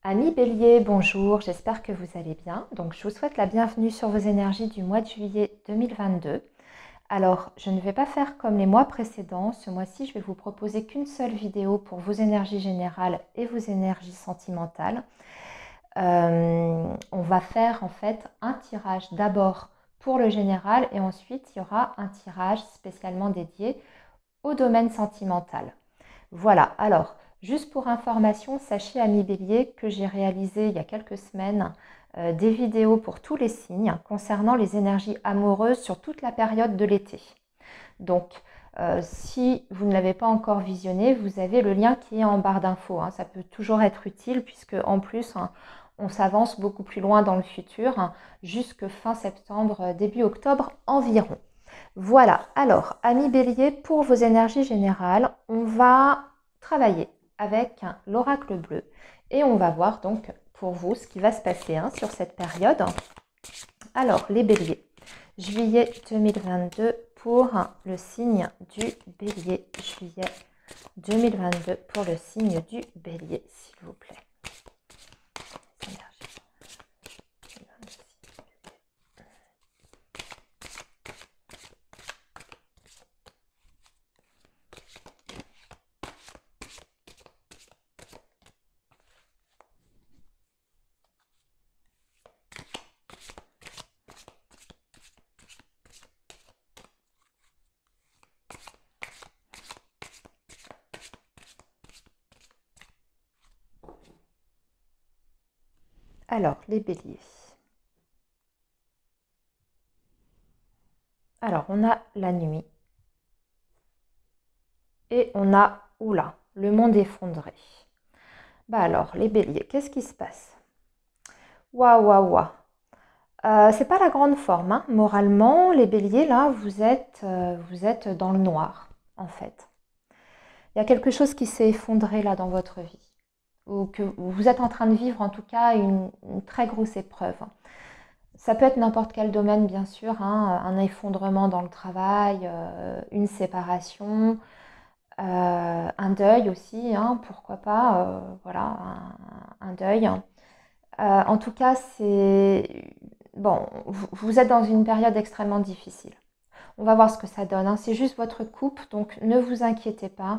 Amis Bélier, bonjour, j'espère que vous allez bien. Donc, je vous souhaite la bienvenue sur vos énergies du mois de juillet 2022. Alors, je ne vais pas faire comme les mois précédents. Ce mois-ci, je vais vous proposer qu'une seule vidéo pour vos énergies générales et vos énergies sentimentales. On va faire en fait un tirage d'abord pour le général et ensuite il y aura un tirage spécialement dédié au domaine sentimental. Voilà, alors, juste pour information, sachez, amis Bélier, que j'ai réalisé il y a quelques semaines des vidéos pour tous les signes concernant les énergies amoureuses sur toute la période de l'été. Donc, si vous ne l'avez pas encore visionné, vous avez le lien qui est en barre d'infos. Ça peut toujours être utile puisque en plus, on s'avance beaucoup plus loin dans le futur, jusque fin septembre, début octobre environ. Voilà, alors, amis Bélier, pour vos énergies générales, on va travailler avec l'oracle bleu et on va voir donc pour vous ce qui va se passer sur cette période. Alors, les Béliers, juillet 2022 pour le signe du Bélier. Juillet 2022 pour le signe du Bélier, s'il vous plaît. Alors, les Béliers. Alors, on a la nuit. Et on a, oula, le monde effondré. Bah alors, les Béliers, qu'est-ce qui se passe? Waouh, waouh, waouh. C'est pas la grande forme. Moralement, les Béliers, là, vous êtes dans le noir, en fait. Il y a quelque chose qui s'est effondré là dans votre vie. Ou que vous êtes en train de vivre, en tout cas, une très grosse épreuve. Ça peut être n'importe quel domaine, bien sûr, un effondrement dans le travail, une séparation, un deuil aussi, pourquoi pas, voilà, un deuil. En tout cas, c'est bon, vous êtes dans une période extrêmement difficile. On va voir ce que ça donne. C'est juste votre coupe, donc ne vous inquiétez pas.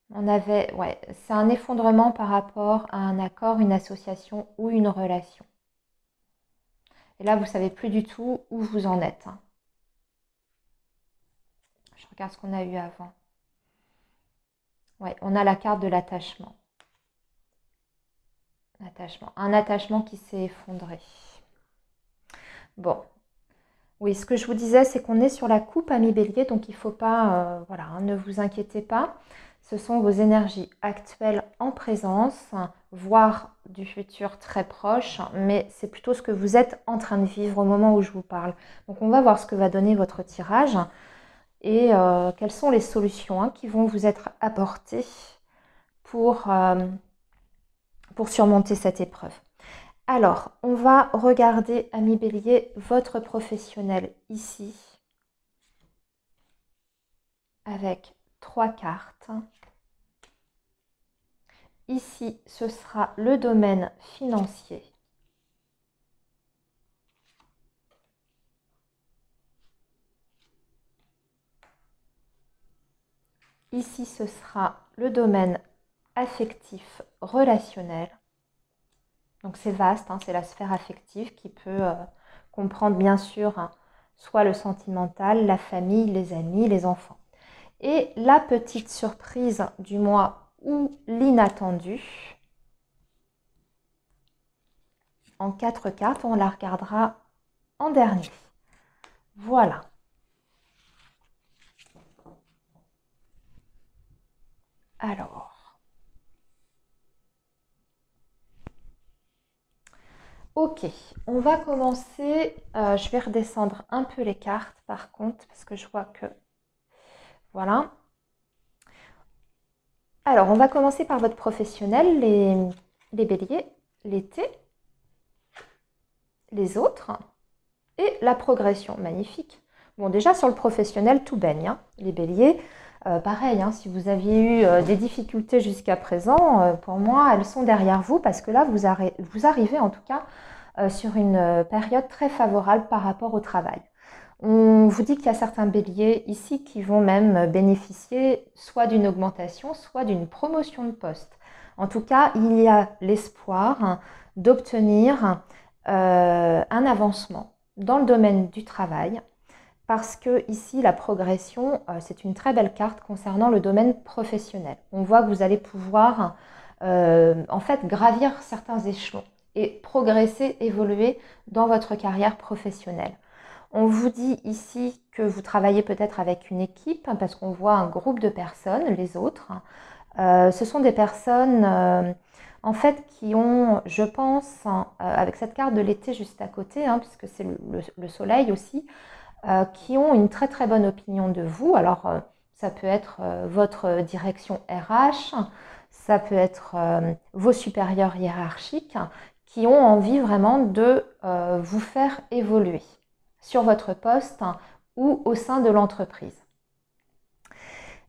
Ouais, c'est un effondrement par rapport à un accord, une association ou une relation. Et là, vous ne savez plus du tout où vous en êtes. Je regarde ce qu'on a eu avant. Ouais, on a la carte de l'attachement. Un attachement qui s'est effondré. Bon. Oui, ce que je vous disais, c'est qu'on est sur la coupe, amis Bélier, donc il ne faut pas, voilà, ne vous inquiétez pas. Ce sont vos énergies actuelles en présence, voire du futur très proche, mais c'est plutôt ce que vous êtes en train de vivre au moment où je vous parle. Donc on va voir ce que va donner votre tirage et quelles sont les solutions qui vont vous être apportées pour surmonter cette épreuve. Alors, on va regarder, amis Bélier, votre professionnel ici, avec 3 cartes. Ici, ce sera le domaine financier. Ici, ce sera le domaine affectif, relationnel. Donc c'est vaste, c'est la sphère affective qui peut comprendre bien sûr soit le sentimental, la famille, les amis, les enfants. Et la petite surprise du mois ou l'inattendu, en 4 cartes, on la regardera en dernier. Voilà. Alors. Ok, on va commencer. Je vais redescendre un peu les cartes par contre, parce que je vois que... Voilà. Alors, on va commencer par votre professionnel, les béliers, l'été, les autres et la progression. Magnifique. Bon, déjà sur le professionnel, tout baigne, les béliers. pareil, hein, si vous aviez eu des difficultés jusqu'à présent, pour moi, elles sont derrière vous parce que là, vous arrivez en tout cas sur une période très favorable par rapport au travail. On vous dit qu'il y a certains béliers ici qui vont même bénéficier soit d'une augmentation, soit d'une promotion de poste. En tout cas, il y a l'espoir d'obtenir un avancement dans le domaine du travail parce que ici, la progression, c'est une très belle carte concernant le domaine professionnel. On voit que vous allez pouvoir en fait gravir certains échelons et progresser, évoluer dans votre carrière professionnelle. On vous dit ici que vous travaillez peut-être avec une équipe parce qu'on voit un groupe de personnes, les autres. Ce sont des personnes en fait qui ont, je pense, avec cette carte de l'été juste à côté, hein, puisque c'est le soleil aussi, qui ont une très très bonne opinion de vous. Alors ça peut être votre direction RH, ça peut être vos supérieurs hiérarchiques qui ont envie vraiment de vous faire évoluer sur votre poste ou au sein de l'entreprise.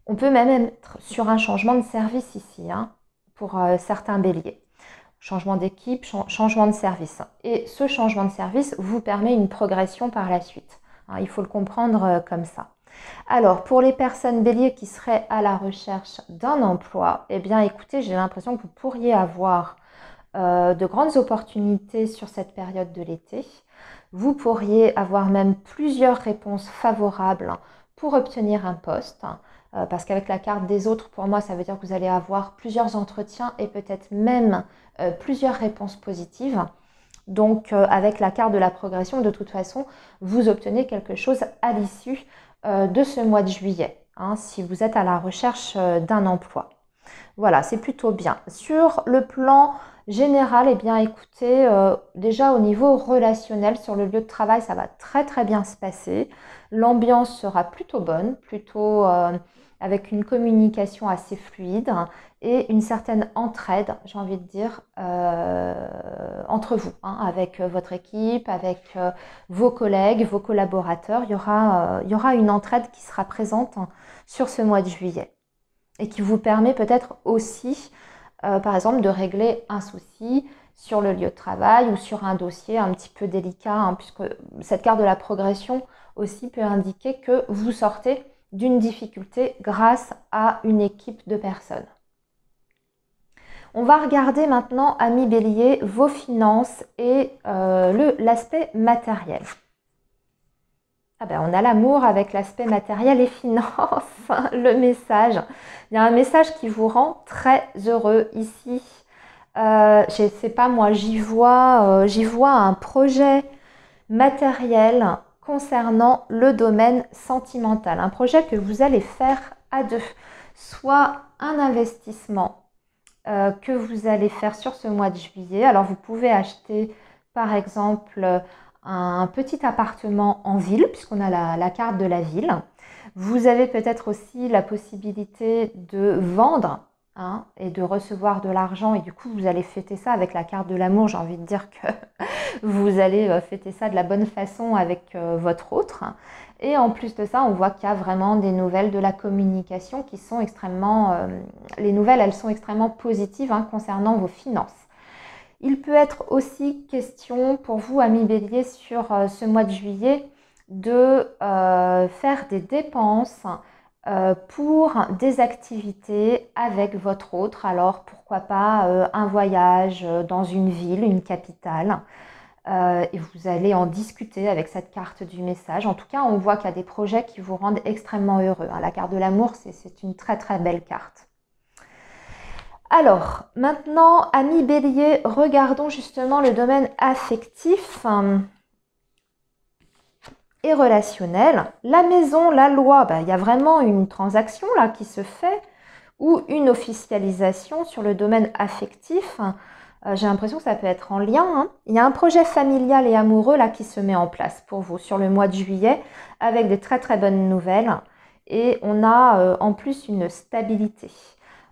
On peut même être sur un changement de service ici, hein, pour certains béliers. Changement d'équipe, changement de service. Et ce changement de service vous permet une progression par la suite. Hein, il faut le comprendre comme ça. Alors, pour les personnes béliers qui seraient à la recherche d'un emploi, eh bien écoutez, j'ai l'impression que vous pourriez avoir de grandes opportunités sur cette période de l'été. Vous pourriez avoir même plusieurs réponses favorables pour obtenir un poste, parce qu'avec la carte des autres, pour moi, ça veut dire que vous allez avoir plusieurs entretiens et peut-être même plusieurs réponses positives. Donc, avec la carte de la progression, de toute façon, vous obtenez quelque chose à l'issue de ce mois de juillet, hein, si vous êtes à la recherche d'un emploi. Voilà, c'est plutôt bien. Sur le plan général, eh bien écoutez, déjà au niveau relationnel, sur le lieu de travail, ça va très très bien se passer. L'ambiance sera plutôt bonne, plutôt avec une communication assez fluide et une certaine entraide, j'ai envie de dire, entre vous, hein, avec votre équipe, avec vos collègues, vos collaborateurs. Il y aura une entraide qui sera présente sur ce mois de juillet et qui vous permet peut-être aussi, par exemple, de régler un souci sur le lieu de travail ou sur un dossier un petit peu délicat, hein, puisque cette carte de la progression aussi peut indiquer que vous sortez d'une difficulté grâce à une équipe de personnes. On va regarder maintenant, amis bélier, vos finances et l'aspect matériel. Ah ben, on a l'amour avec l'aspect matériel et finance, le message. Il y a un message qui vous rend très heureux ici. Je ne sais pas moi, j'y vois un projet matériel concernant le domaine sentimental. Un projet que vous allez faire à deux. Soit un investissement que vous allez faire sur ce mois de juillet. Alors vous pouvez acheter par exemple un petit appartement en ville, puisqu'on a la carte de la ville. Vous avez peut-être aussi la possibilité de vendre, hein, et de recevoir de l'argent, et du coup vous allez fêter ça avec la carte de l'amour. J'ai envie de dire que vous allez fêter ça de la bonne façon avec votre autre. Et en plus de ça, on voit qu'il y a vraiment des nouvelles de la communication qui sont extrêmement... les nouvelles, elles sont extrêmement positives, hein, concernant vos finances. Il peut être aussi question pour vous, amis bélier, sur ce mois de juillet, de faire des dépenses pour des activités avec votre autre. Alors, pourquoi pas un voyage dans une ville, une capitale. Et vous allez en discuter avec cette carte du message. En tout cas, on voit qu'il y a des projets qui vous rendent extrêmement heureux. La carte de l'amour, c'est une très très belle carte. Alors, maintenant, amis bélier, regardons justement le domaine affectif et relationnel. La maison, la loi, il y a vraiment une transaction là qui se fait ou une officialisation sur le domaine affectif. J'ai l'impression que ça peut être en lien, hein. Il y a un projet familial et amoureux là qui se met en place pour vous sur le mois de juillet avec des très très bonnes nouvelles. Et on a en plus une stabilité.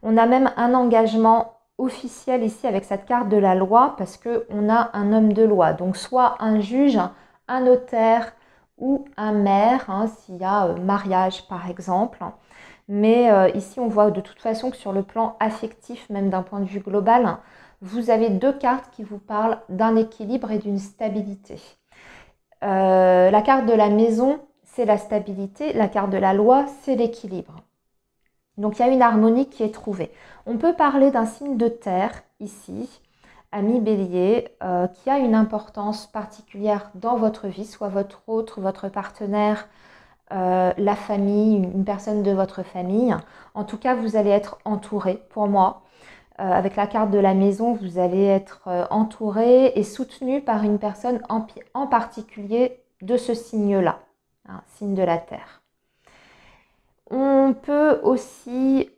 On a même un engagement officiel ici avec cette carte de la loi parce qu'on a un homme de loi. Donc soit un juge, un notaire ou un maire, hein, s'il y a mariage par exemple. Mais ici, on voit de toute façon que sur le plan affectif, même d'un point de vue global, vous avez deux cartes qui vous parlent d'un équilibre et d'une stabilité. La carte de la maison, c'est la stabilité. La carte de la loi, c'est l'équilibre. Donc, il y a une harmonie qui est trouvée. On peut parler d'un signe de terre ici, ami Bélier, qui a une importance particulière dans votre vie, soit votre autre, votre partenaire, la famille, une personne de votre famille. En tout cas, vous allez être entouré, pour moi. Avec la carte de la maison, vous allez être entouré et soutenu par une personne en particulier de ce signe-là, hein, signe de la Terre. On peut aussi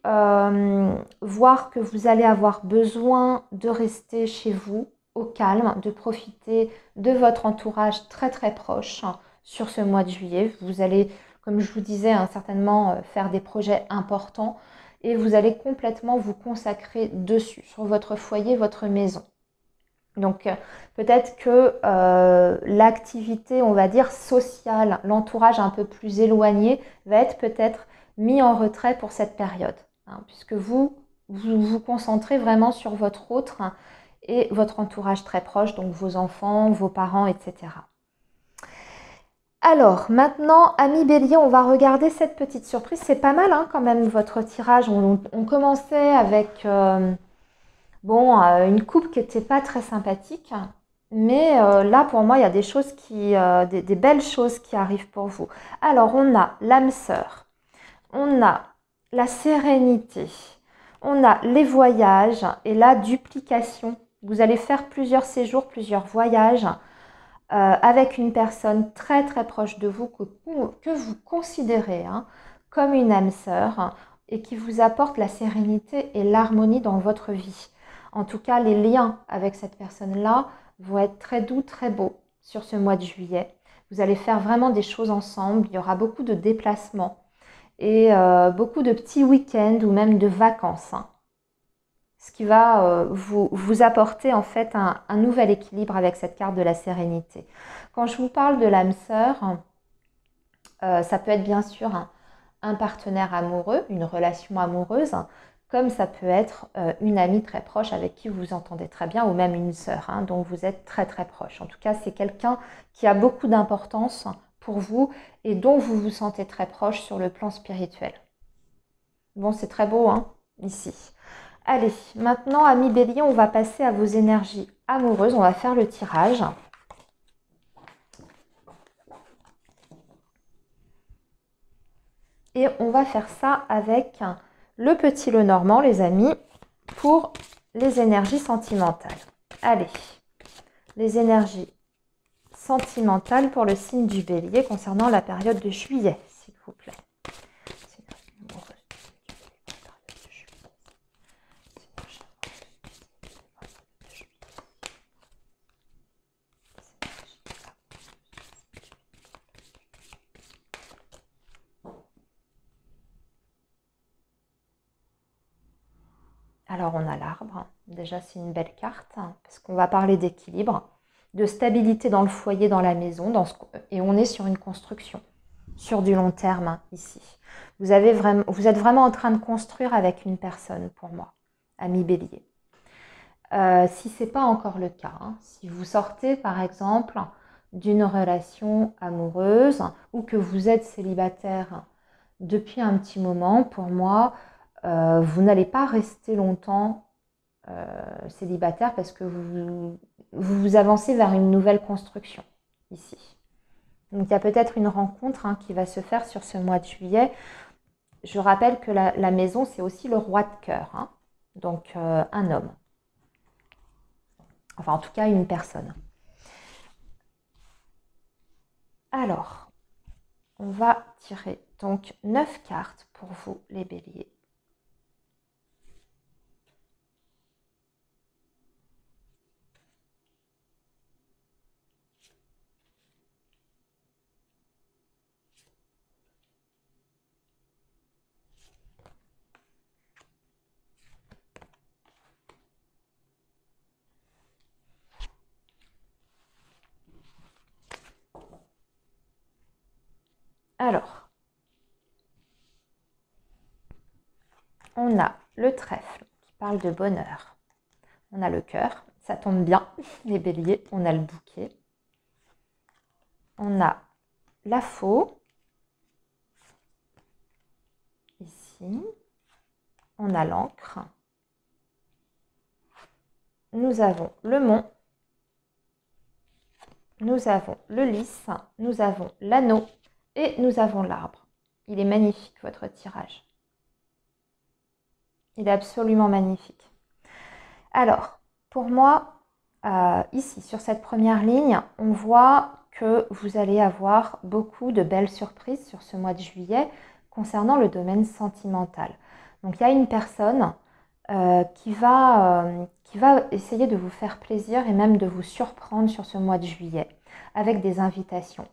voir que vous allez avoir besoin de rester chez vous au calme, de profiter de votre entourage très très proche sur ce mois de juillet. Vous allez, comme je vous disais, certainement faire des projets importants et vous allez complètement vous consacrer dessus, sur votre foyer, votre maison. Donc peut-être que l'activité, on va dire, sociale, l'entourage un peu plus éloigné va être peut-être mis en retrait pour cette période, hein, puisque vous vous concentrez vraiment sur votre autre et votre entourage très proche, donc vos enfants, vos parents, etc. Alors, maintenant, ami Bélier, on va regarder cette petite surprise. C'est pas mal hein, quand même votre tirage. On commençait avec une coupe qui n'était pas très sympathique. Mais là, pour moi, il y a des choses des belles choses qui arrivent pour vous. Alors, on a l'âme sœur, on a la sérénité, on a les voyages et la duplication. Vous allez faire plusieurs séjours, plusieurs voyages avec une personne très très proche de vous que vous considérez hein, comme une âme sœur et qui vous apporte la sérénité et l'harmonie dans votre vie. En tout cas, les liens avec cette personne-là vont être très doux, très beaux sur ce mois de juillet. Vous allez faire vraiment des choses ensemble. Il y aura beaucoup de déplacements et beaucoup de petits week-ends ou même de vacances. Hein. Ce qui va vous apporter en fait un nouvel équilibre avec cette carte de la sérénité. Quand je vous parle de l'âme sœur, ça peut être bien sûr un partenaire amoureux, une relation amoureuse, comme ça peut être une amie très proche avec qui vous vous entendez très bien, ou même une sœur, hein, dont vous êtes très très proche. En tout cas, c'est quelqu'un qui a beaucoup d'importance pour vous et dont vous vous sentez très proche sur le plan spirituel. Bon, c'est très beau, hein, ici. Allez, maintenant, amis Bélier, on va passer à vos énergies amoureuses. On va faire le tirage. Et on va faire ça avec le petit Lenormand, les amis, pour les énergies sentimentales. Allez, les énergies sentimentales pour le signe du Bélier concernant la période de juillet, s'il vous plaît. Alors on a l'arbre, déjà c'est une belle carte, hein, parce qu'on va parler d'équilibre, de stabilité dans le foyer, dans la maison, et on est sur une construction, sur du long terme hein, ici. Vous êtes vraiment en train de construire avec une personne pour moi, ami Bélier. Si ce n'est pas encore le cas, hein, si vous sortez par exemple d'une relation amoureuse ou que vous êtes célibataire depuis un petit moment, pour moi, vous n'allez pas rester longtemps célibataire parce que vous avancez vers une nouvelle construction ici. Donc il y a peut-être une rencontre hein, qui va se faire sur ce mois de juillet. Je rappelle que la maison, c'est aussi le roi de cœur, hein, donc un homme. Enfin, en tout cas, une personne. Alors, on va tirer donc 9 cartes pour vous, les béliers. Alors, on a le trèfle qui parle de bonheur. On a le cœur, ça tombe bien, les béliers. On a le bouquet. On a la faux, ici. On a l'encre. Nous avons le mont. Nous avons le lys. Nous avons l'anneau. Et nous avons l'arbre. Il est magnifique, votre tirage. Il est absolument magnifique. Alors, pour moi, ici, sur cette première ligne, on voit que vous allez avoir beaucoup de belles surprises sur ce mois de juillet concernant le domaine sentimental. Donc, il y a une personne qui va essayer de vous faire plaisir et même de vous surprendre sur ce mois de juillet avec des invitations,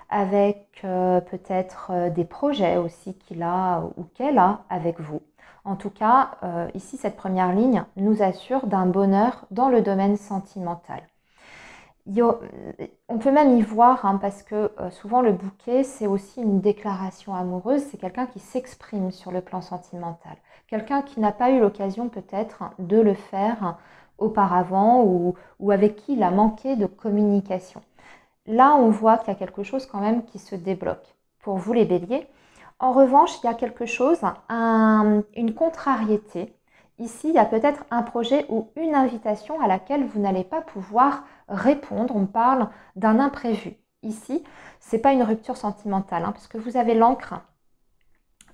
avec peut-être des projets aussi qu'il a ou qu'elle a avec vous. En tout cas, ici, cette première ligne nous assure d'un bonheur dans le domaine sentimental. On peut même y voir, hein, parce que souvent le bouquet, c'est aussi une déclaration amoureuse, c'est quelqu'un qui s'exprime sur le plan sentimental. Quelqu'un qui n'a pas eu l'occasion peut-être de le faire auparavant ou avec qui il a manqué de communication. Là, on voit qu'il y a quelque chose quand même qui se débloque pour vous les béliers. En revanche, il y a quelque chose, une contrariété. Ici, il y a peut-être un projet ou une invitation à laquelle vous n'allez pas pouvoir répondre. On parle d'un imprévu. Ici, ce n'est pas une rupture sentimentale, hein, parce que vous avez l'encre.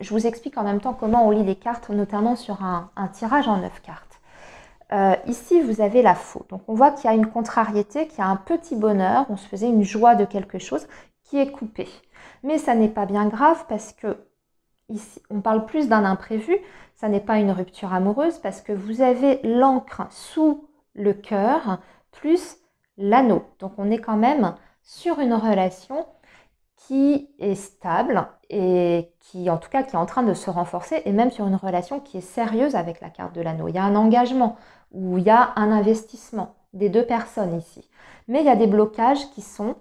Je vous explique en même temps comment on lit les cartes, notamment sur un tirage en 9 cartes. Ici, vous avez la faux. Donc, on voit qu'il y a une contrariété, qu'il y a un petit bonheur. On se faisait une joie de quelque chose qui est coupé. Mais ça n'est pas bien grave parce que ici, on parle plus d'un imprévu. Ça n'est pas une rupture amoureuse parce que vous avez l'encre sous le cœur plus l'anneau. Donc, on est quand même sur une relation qui est stable et qui, en tout cas, qui est en train de se renforcer et même sur une relation qui est sérieuse avec la carte de l'anneau. Il y a un engagement ou il y a un investissement des deux personnes ici. Mais il y a des blocages qui sont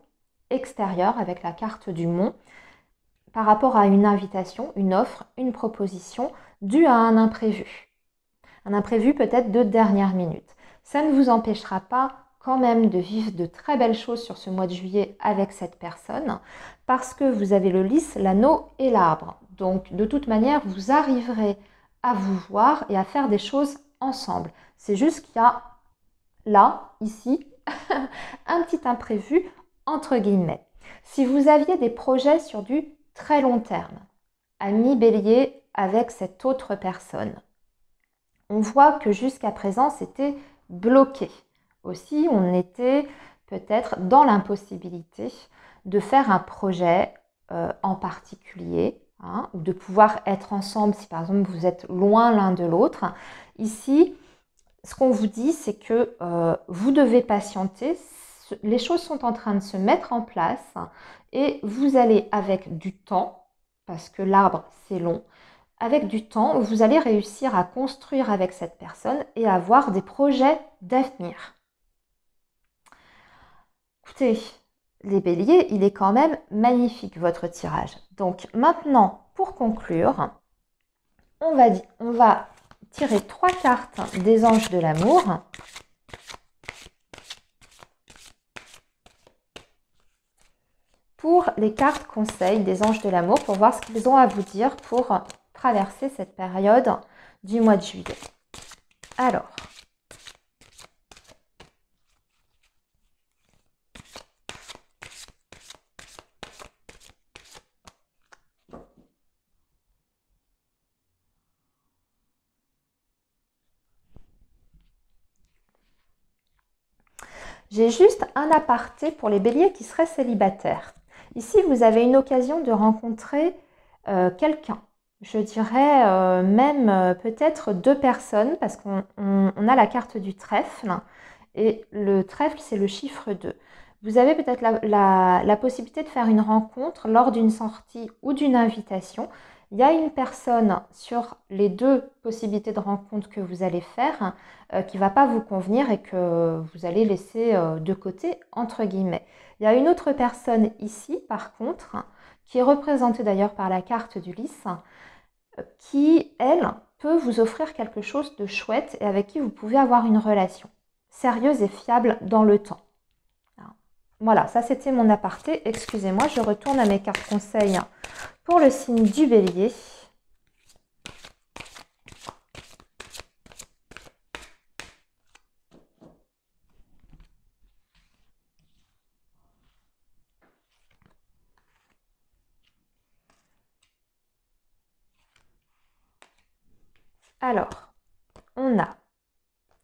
extérieurs avec la carte du mont par rapport à une invitation, une offre, une proposition due à un imprévu. Un imprévu peut-être de dernière minute. Ça ne vous empêchera pas quand même de vivre de très belles choses sur ce mois de juillet avec cette personne parce que vous avez le lys, l'anneau et l'arbre. Donc de toute manière, vous arriverez à vous voir et à faire des choses ensemble. C'est juste qu'il y a là, ici, un petit imprévu entre guillemets. Si vous aviez des projets sur du très long terme, ami bélier avec cette autre personne, on voit que jusqu'à présent, c'était bloqué. Aussi, on était peut-être dans l'impossibilité de faire un projet en particulier, hein, ou de pouvoir être ensemble si par exemple vous êtes loin l'un de l'autre. Ici, ce qu'on vous dit, c'est que vous devez patienter. Les choses sont en train de se mettre en place et vous allez avec du temps, parce que l'arbre c'est long, avec du temps, vous allez réussir à construire avec cette personne et à avoir des projets d'avenir. Écoutez, les béliers, il est quand même magnifique votre tirage. Donc maintenant, pour conclure, on va tirer 3 cartes des anges de l'amour. Pour les cartes conseils des anges de l'amour, pour voir ce qu'ils ont à vous dire pour traverser cette période du mois de juillet. Alors, j'ai juste un aparté pour les béliers qui seraient célibataires. Ici, vous avez une occasion de rencontrer quelqu'un. Je dirais même peut-être 2 personnes parce qu'on a la carte du trèfle et le trèfle, c'est le chiffre 2. Vous avez peut-être la possibilité de faire une rencontre lors d'une sortie ou d'une invitation. Il y a une personne sur les 2 possibilités de rencontre que vous allez faire qui ne va pas vous convenir et que vous allez laisser de côté, entre guillemets. Il y a une autre personne ici, par contre, qui est représentée d'ailleurs par la carte du lys, qui, elle, peut vous offrir quelque chose de chouette et avec qui vous pouvez avoir une relation sérieuse et fiable dans le temps. Voilà, ça c'était mon aparté. Excusez-moi, je retourne à mes cartes conseils pour le signe du Bélier. Alors, on a,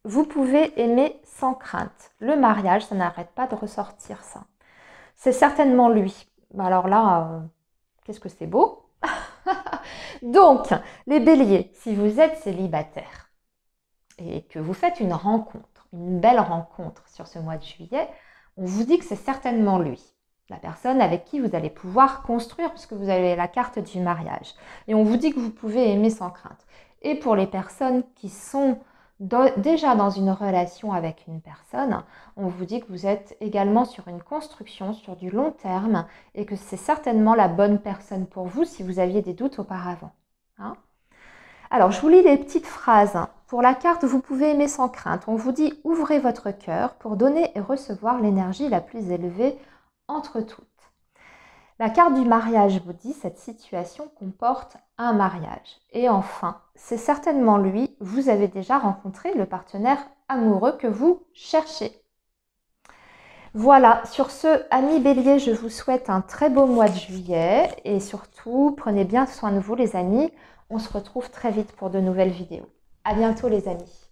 vous pouvez aimer sans crainte. Le mariage, ça n'arrête pas de ressortir ça. C'est certainement lui. Alors là, qu'est-ce que c'est beau. Donc, les béliers, si vous êtes célibataire et que vous faites une rencontre, une belle rencontre sur ce mois de juillet, on vous dit que c'est certainement lui. La personne avec qui vous allez pouvoir construire, puisque vous avez la carte du mariage. Et on vous dit que vous pouvez aimer sans crainte. Et pour les personnes qui sont déjà dans une relation avec une personne, on vous dit que vous êtes également sur une construction, sur du long terme, et que c'est certainement la bonne personne pour vous si vous aviez des doutes auparavant. Hein? Alors, je vous lis les petites phrases. Pour la carte, vous pouvez aimer sans crainte. On vous dit « Ouvrez votre cœur pour donner et recevoir l'énergie la plus élevée entre toutes ». La carte du mariage vous dit « Cette situation comporte un mariage ». Et enfin, c'est certainement lui, vous avez déjà rencontré le partenaire amoureux que vous cherchez. Voilà, sur ce, amis bélier, je vous souhaite un très beau mois de juillet et surtout, prenez bien soin de vous les amis. On se retrouve très vite pour de nouvelles vidéos. À bientôt les amis.